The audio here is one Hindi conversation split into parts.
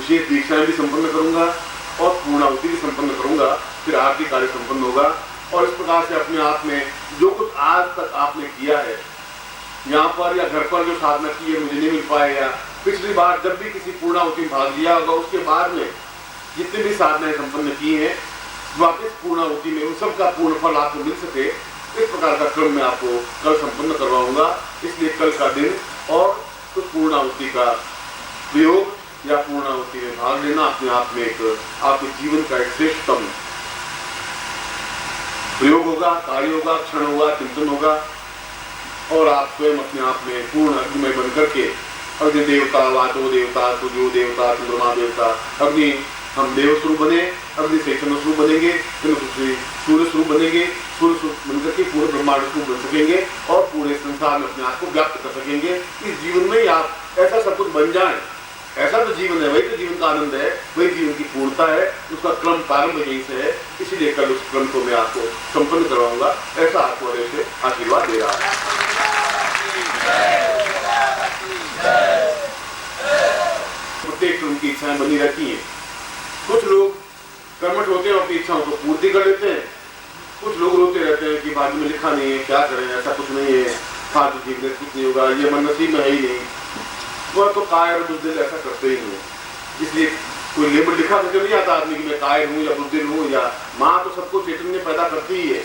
विशेष दीक्षाएं भी संपन्न करूंगा और पूर्णाहुति भी संपन्न करूंगा, फिर आरती कार्य संपन्न होगा। और इस प्रकार से अपने आप में जो कुछ आज तक आपने किया है यहाँ पर या घर पर, जो साधना की है मुझे नहीं मिल पाए, या पिछली बार जब भी किसी पूर्णाहुति में भाग लिया होगा उसके बाद में जितनी भी साधनाएं संपन्न की हैं वापस पूर्णाहुति में उन सब का पूर्ण फल आपको मिल सके, इस प्रकार का क्रम मैं आपको कल संपन्न करवाऊंगा। इसलिए कल का दिन और उस पूर्णाहुति का प्रयोग या पूर्णाहुति में भाग लेना अपने आप में एक आपके जीवन का एक श्रेष्ठतम प्रयोग होगा, कार्य होगा, क्षण होगा, चिंतन होगा। और आप स्वयं अपने आप में पूर्ण अग्निमय बन करके अग्नि देवता, वाचो देवता, सूर्यो देवता, चंद्रमा देवता, अग्नि हम देव स्वरूप बने, अग्नि से चंद्र स्वरूप बनेंगे, चंद्र से सूर्य स्वरूप बनेंगे, सूर्य स्वरूप बनकर के पूर्ण ब्रह्मांड स्वरूप बन सकेंगे और पूरे संसार में अपने आप को व्याप्त कर सकेंगे। इस जीवन में आप ऐसा सब कुछ बन जाए, ऐसा तो जीवन है, वही तो जीवन का आनंद है, वही जीवन की पूर्णता है, उसका क्रम प्रारंभ यहीं से है। इसीलिए कल उस क्रम को मैं आपको संपन्न करवाऊंगा, ऐसा आपको से आशीर्वाद दे रहा है। प्रत्येक क्रम की इच्छाएं बनी रहती हैं। कुछ लोग कर्मठ होते हैं और अपनी इच्छाओं को पूर्ति कर लेते हैं, कुछ लोग रोते रहते हैं कि भाग्य में लिखा नहीं है, क्या करें, ऐसा कुछ नहीं है, फालतू जीवन कुछ नहीं होगा, ये मन नसीब में है ही नहीं। वह तो कायर और बुद्धिल ऐसा करते ही नहीं। इसलिए कोई लेबल लिखा करके नहीं आता आदमी कि मैं कायर हूँ या बुद्धिल हूँ, या माँ तो सबको चैतन्य पैदा करती ही है,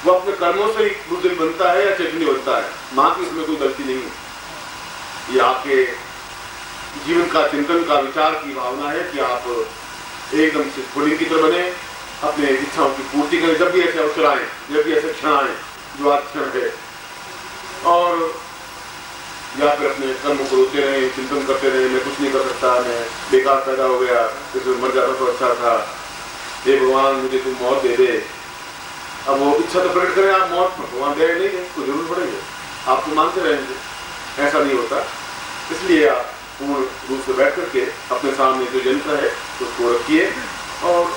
वो अपने कर्मों से ही बुद्धिल बनता है या चैतन्य बनता है, माँ की इसमें कोई गलती नहीं है। ये आपके जीवन का चिंतन का विचार की भावना है कि आप एकदम से फुलिंग की तरह बने, अपने इच्छाओं की पूर्ति करें जब भी ऐसे अवसर आए, जब भी ऐसे क्षण आए जो आज क्षण है, और या फिर अपने कर्म को रोते रहे, चिंतन करते रहे, मैं कुछ नहीं कर सकता, मैं बेकार पैदा हो गया, इसमें मर जाता तो अच्छा था, हे भगवान मुझे तुम मौत दे दे। अब वो इच्छा तो प्रकट करें आप, मौत भगवान दे नहीं है, कोई जरूर पड़ेगी, आप तो मानते रहेंगे, ऐसा नहीं होता। इसलिए आप पूर्ण रूप से बैठ करके अपने सामने जो यंत्र है उसको रखिए, और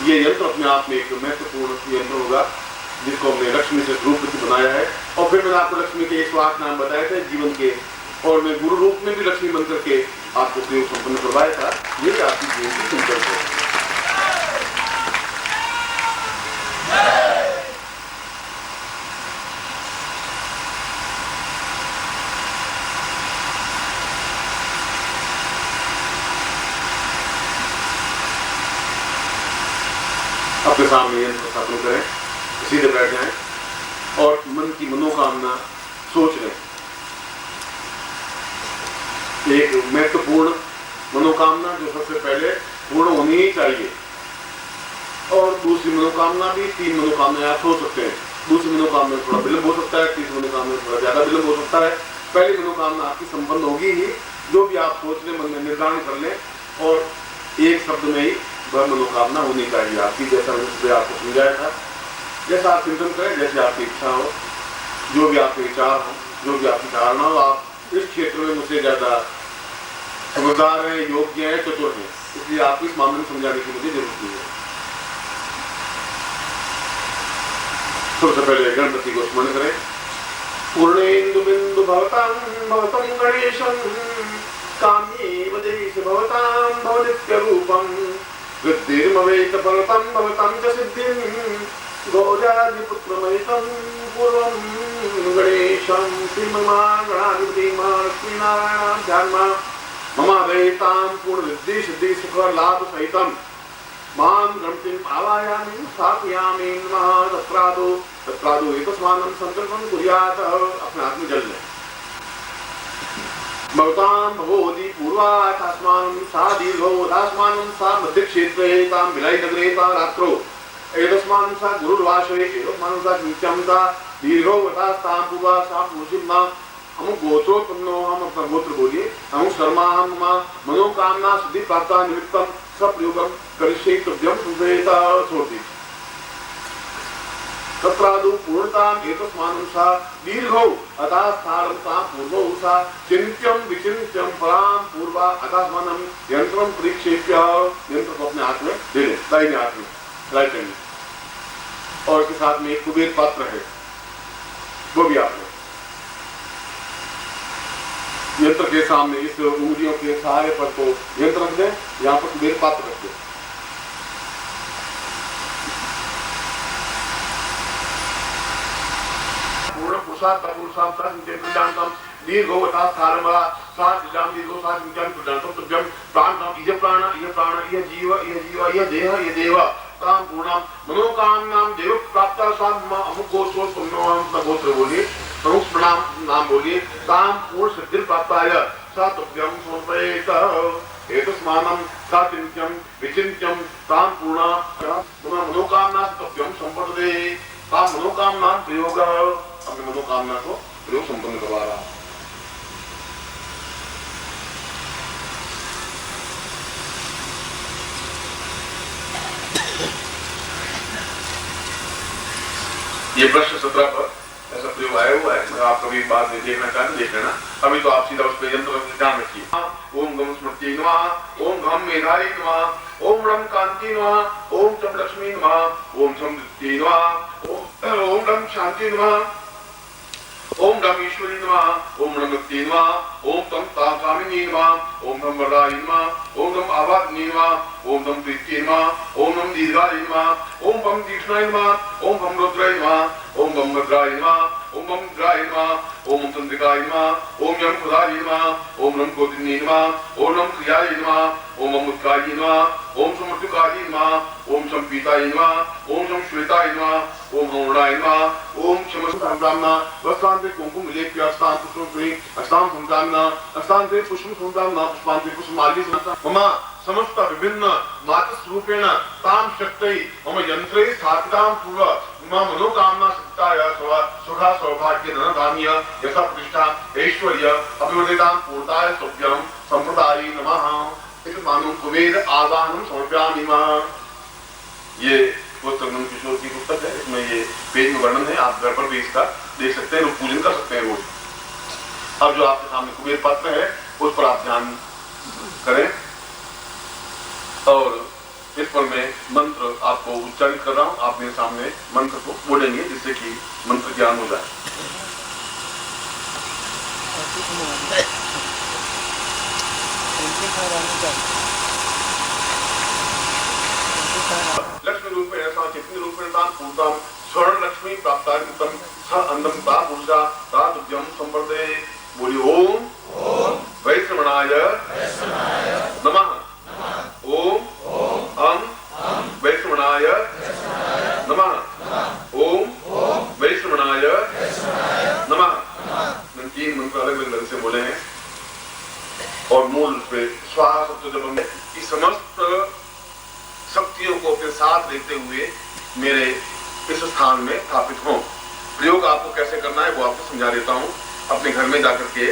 ये यंत्र अपने आप में एक महत्वपूर्ण यंत्र होगा जिसको हमने लक्ष्मी से रूप से बनाया है। और फिर मैंने आपको लक्ष्मी के 108 नाम बताए थे जीवन के, और मैं गुरु रूप में भी लक्ष्मी बन करके आपको प्रयोग संपन्न करवाया था। ये आपकी जीवन की संकल्प है। अपने सामने यंत्र स्थापन करें, सीधे बैठ जाएं और मन की मनोकामना सोच लें। एक महत्वपूर्ण मनोकामना जो सबसे पहले पूर्ण होनी ही चाहिए, और दूसरी मनोकामना भी, 3 मनोकामनाएं आप सोच सकते हैं। दूसरी मनोकामना थोड़ा विलंब हो सकता है, तीसरी मनोकामना थोड़ा ज्यादा विलंब हो सकता है। पहली मनोकामना आपकी संपन्न होगी ही, जो भी आप सोच लें, मन में निर्धारण कर लें, और एक शब्द में ही वह मनोकामना होनी चाहिए आपकी, जैसा मैंने आपको समझाया था। जैसा आप चिंतन करें, जैसे आपकी इच्छा हो, जो भी आपके विचार हो, जो भी आपकी धारणा हो, आप इस क्षेत्र में मुझसे ज्यादा समझदार हैं, योग्य हैं, चतुर हैं, इसलिए आपको इस मामले में समझाने की मुझे जरूरत नहीं है। सबसे पहले गणपति को स्मरण करें। पूर्णेन्दु बिंदु भवतं गणेशं काम्येव देश भवतां भवनित्य रूपं वृद्धिर्मवेत परतं भवतं च सिद्धिं गौरादिपुत्रमहितं पूर्वं गणेशं श्रीमन्नारायणाधिपतिर्लक्ष्मीनारायणाध्यात्मा ममादयतां पूर्णविद्धि सिद्धि सुख लाभ सहितं मां गणपतिम् आवाहयामि स्थापयामि नमः। तत्रादो एकस्मानं संकल्पं कुर्यात्। अपने हाथ में जल लें। भवतां भवोदि पूर्वात् आस्मानं सा दीर्घो दास्मानं सा मध्यक्षेत्रे तां विलयनगरे ता रात्रो एतस्मानं सा गुरुर्वासरे एतस्मानं सा नित्यं ता दीर्घो वतास्तां पूर्वा सा पूर्वसिम्ना। हम गोत्रोत्पन्नो, हम अपना गोत्र बोलिए। हम शर्मा हम मनोकामना सिद्धि प्राप्ता निमित्तम सप्रयोगम करिष्ये तुभ्यं सुभेता। छोड़ दीजिए। तत्रादु पूर्णताम् एतस्मानं सा दीर्घो अतास्थानं सा पूर्वो सा चिन्त्यं विचिन्त्यं परां पूर्वा अतास्मानं यंत्रं परिक्षेप्य। यंत्र को अपने हाथ में ले लें, दाहिने हाथ में, राइट हैंड में, और इसके साथ में एक कुबेर पात्र है, वो भी आपने यंत्र के सामने इस उंगलियों के सहारे पर तो यंत्र रख दें, यहाँ पर कुबेर पात्र रख दें। पूर्ण पुरुषार्थ पुरुषार्थ दीर्घोवता स्थानवा सात दीर्घो सात तुभ्यम प्राण इह प्राण इह जीव इह देह इह देव ताम पूर्णम मनोकामनाम देव प्राप्त साम अमुको सो पुण्यवान गोत्र बोलिए, प्रमुख प्रणाम नाम बोलिए, ताम पूर्ण सिद्धि प्राप्ताय सातुभ्यम समर्पयेत एतस्मानं सातिन्त्यम विचिन्त्यम ताम पूर्णा मनोकामना तभ्यम संपदे ताम मनोकामना प्रयोग। अपनी मनोकामना को प्रयोग संपन्न करवा रहा। ये प्रश्न 17 पर ऐसा प्रयोग आया हुआ है, आप कभी बाद में देखना चाहते देख लेना। अभी तो आप सीधा उस पर यंत्र ध्यान रखिए। ओम गम स्मृति नमः, ओम घम मेधाई नमः, ओम रम कांति नमः, ओम चम लक्ष्मी नमः, ओम समृद्धि नमः, ओम रम शांति नमः, ओम रम ईश्वरी नमः, ओम रम मुक्ति नमः, ओम तम तामिनी नमः, ओम रम वरदाय नमः, ओम रम आवादनी नमः, ओम रम प्रीति नमः, ओम रम दीर्घाय नमः, ओम रम तीक्ष्णाय नमः, ओम रम रुद्राय नमः, ओम रम भद्राय नमः, ओम रम रुद्राय नमः, ओम चंद्रिकाय नमः, ओम यम खुदाय नमः, ओम रम गोदिनी नमः, ओम रम क्रियाय नमः, ओम रम उत्काय नमः, ओम समृद्धकाय नमः, ओम संपीताय नमः, ओम सम श्वेताय नमः, ओम गौणाय नमः, ओम क्षमस्ताम्ना वस्तांते कुंकुम लेप्य अस्तां पुष्पे अस्तां संताम्ना अस्तांते पुष्प संताम्ना पुष्पांते पुष्पमाली मम समस्त विभिन्न मातृ रूपेण ताम शक्ति मम यंत्रे स्थापितां पूर्व मम मनोकामना सिद्धाय सुखा सौभाग्य धन धान्य यथा प्रतिष्ठा ऐश्वर्य अभिवर्धितां पूर्ताय तुभ्यं संप्रदाय नमः। इस मानो कुबेर आवाहनम समर्पयामि नमः। ये पुस्तक नंद किशोर की पुस्तक है, इसमें ये पेज में वर्णन है, आप घर पर भी इसका देख सकते हैं, पूजन कर सकते हैं रोज। अब जो आपके सामने कुबेर पात्र है उस पर आप ध्यान करें और इस पर मैं मंत्र आपको उच्चारित कर रहा हूं, आप मेरे सामने मंत्र को बोलेंगे जिससे कि मंत्र ज्ञान हो जाए। लक्ष्मी रूपेण ऐसा चित्ती रूपेण तां पूर्तां स्वर्ण लक्ष्मी प्राप्तार्थम स अंदम ता पुरुषा ता तुभ्यं संवर्धे। बोलिए ओम वैश्रवणाय नमः, ओम वैश्रवणाय नमः, ओम वैश्रवणाय नमः। मैंने 3 मंत्र अलग अलग ढंग से बोले हैं और मूल पे स्वाहा शब्द जब हमने इस समस्त शक्तियों को अपने साथ लेते हुए मेरे इस स्थान में स्थापित हों। प्रयोग आपको कैसे करना है वो आपको समझा देता हूँ। अपने घर में जाकर के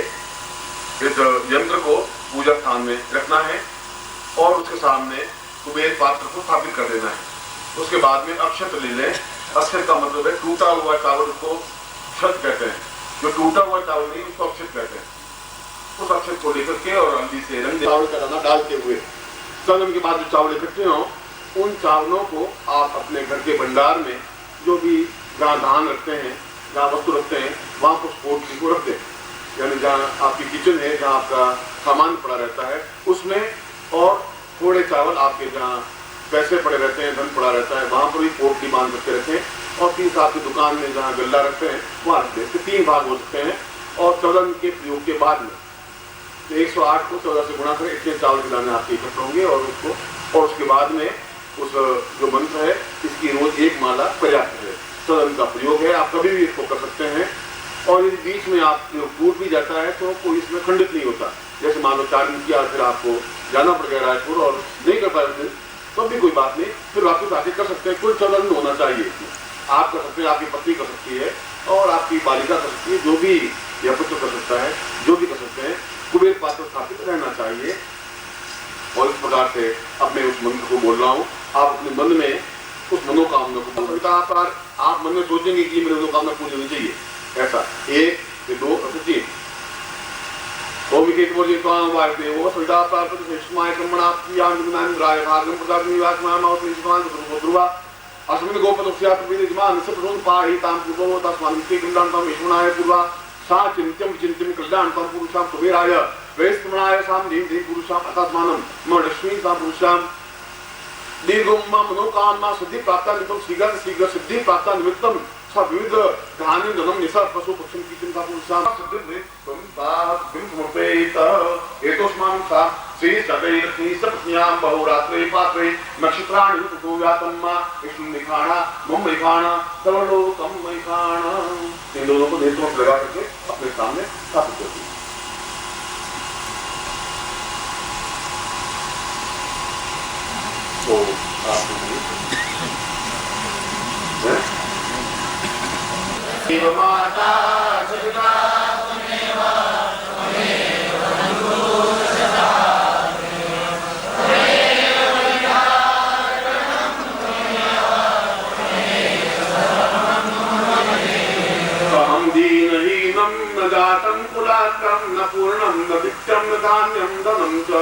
इस यंत्र को पूजा स्थान में रखना है और उसके सामने कुबेर पात्र को स्थापित कर देना है। उसके बाद में अक्षत ले लें। अक्षत का मतलब है टूटा हुआ चावल, उसको क्षत कहते हैं। जो टूटा हुआ चावल नहीं उसको अक्षत कहते हैं। उस अक्षत को लेकर के और हल्दी से रंग चावल का दाना डालते हुए संगम के बाद जो चावल इकट्ठे हों उन चावलों को आप अपने घर के भंडार में जो भी जहाँ धान रखते हैं, जहाँ वस्तु रखते हैं वहाँ पर पोटली को रख दें। यानी जहाँ आपकी किचन है, जहाँ आपका सामान पड़ा रहता है उसमें, और थोड़े चावल आपके जहाँ पैसे पड़े रहते हैं, धन पड़ा रहता है वहाँ पर भी पोटली बांध करके रखें। और 3 आपकी दुकान में जहाँ गल्ला रखते हैं वहाँ रख दें। 3 भाग हो सकते हैं। और 14 के प्रयोग के बाद में 108 को 14 से गुणा करें, इतने चावल के दाने आपके इकट्ठे होंगे और उसको, और उसके बाद में उस जो मंत्र है इसकी रोज 1 माला पर्याप्त है। 14 का प्रयोग है, आप कभी भी इसको कर सकते हैं। और यदि बीच में आप टूट भी जाता है तो कोई इसमें खंडित नहीं होता। जैसे मान लो 4 दिन किया फिर आपको जाना पड़ गया रायपुर और नहीं कर पाए तो भी कोई बात नहीं, फिर वापस आके कर सकते हैं। कोई चलन होना चाहिए। आप कर सकते हैं, आपकी पत्नी कर सकती है और आपकी बालिका कर सकती है, जो भी या पुत्र कर सकता है, जो भी कर सकते हैं। कुबेर पात्र स्थापित रहना चाहिए। और इस प्रकार से अब मैं उस मंत्र को बोल रहा हूँ, आप अपने मन में उस मनोकामना को बोल। आप मन में सोचेंगे कि मेरी मनोकामना पूरी होनी चाहिए, ऐसा 1 से 2 और 3। ओम विकेत बोलिए वायते वो सविता प्राप्त श्रेष्ठमाय कर्मणा यान्द्राय भागम प्रदान निवासमान और निष्मान ध्रुवा अस्मिन् गोपतस्या प्रविदिमान सप्रसुन पाहि ताम पूर्वो तस्मान् के गंधांतम विष्णुनाय पूर्वा सा चिंत्यम चिंत्यम कल्याणकं पुरुषां कुबेराय वैष्णवाय साम दीन दीन पुरुषां अतस्मानं म लक्ष्मी सा पुरुषां दीर्घम मनोकामना सिद्धि प्राप्ता निमित्तम शीघ्र शीघ्र सिद्धि प्राप्ता निमित्तम सब विविध धान्य धनम निसा पशु पक्षी की चिंता पुरुषां सिद्धि बिम समर्पयेत एतोस्मान् सा श्री सदै लक्ष्मी सपत्न्यां बहुरात्रे पात्रे नक्षत्राणि ऋतुव्यातम्मा विष्णु निखाणा मम निखाणा सर्वलोकम निखाणा। इन दोनों को नेत्रों में लगा करके अपने सामने स्थापित कर दिया। तो आप माता सविता त्वमेव त्वमेव बन्धुः सखा त्वमेव विधातृ त्वमेव सर्वं मम। अहं दीनहीनं न जातं कुलात्रं न पूर्णं न वित्तं न धान्यं धनं च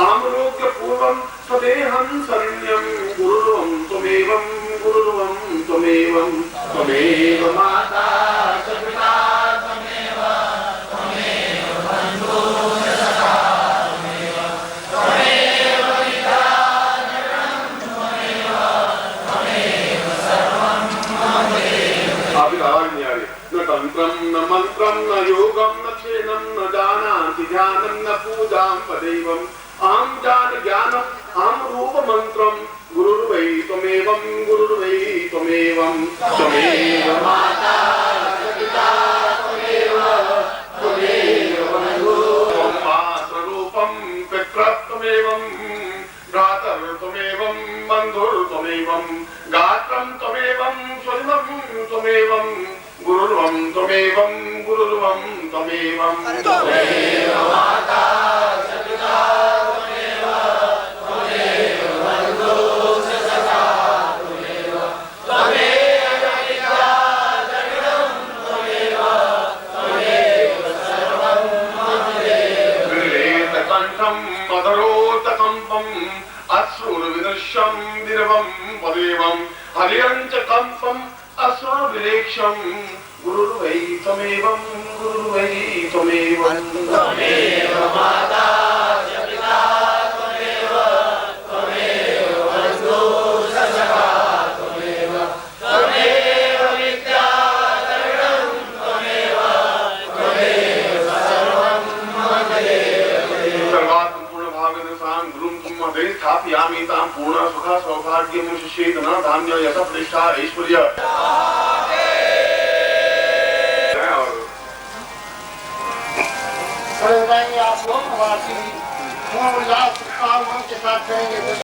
अहं रोग्यपूर्वं स्वदेहं शरण्यं गुरुर्वं त्वमेवं गुरुर्वं त्वमेवं त्वमेव माता सविता त्वमेव त्वमेव बन्धुः सखा त्वमेव त्वमेव विधातृ त्वमेव त्वमेव सर्वं मम देव। आप आवाज नहीं आ रही। न तंत्रं न मंत्रं न योगं न क्षेनं न जानाति ध्यानं न पूजां पदैवम् अहं जान ज्ञानम् अहं रूप मंत्रं गुरुर्वै त्वमेवं गुरुर्वै त्वमेवं त्वमेव माता सविता त्वमेव त्वमेव बन्धुः मातृरूपं पितृत्वमेवं भ्रातृत्वमेवं बन्धुर्त्वमेवं गात्रं त्वमेवं स्वजनं त्वमेवं गुरुर्वं त्वमेवं गुरुर्वं त्वमेवं त्वमेव माता सविता त्वमेव त्वमेव बन्धुः सखा त्वमेव त्वमेव विधातृ त्वमेव त्वमेव सर्वं मम देव। गृहेतकण्ठं मधुरोतकम्पम् अश्रुर्विदृश्यं दीर्घं पदेवं हरियं च कम्पम् अश्रुविलेक्षं गुरुर्वै त्वमेवं गुरुर्वै त्वमेवं त्वमेव माता सविता त्वमेव त्वमेव बन्धुः सखा त्वमेव त्वमेव विद्याधरं त्वमेव त्वमेव सर्वं मम देव। सर्वात्मपूर्ण भागदशां गुरुं तुम हृदये स्थापयामि तां पूर्ण सुख सौभाग्यं शिष्ये धन धान्य यश प्रतिष्ठा ऐश्वर्य। आप लोग उल्लास के साथ करेंगे।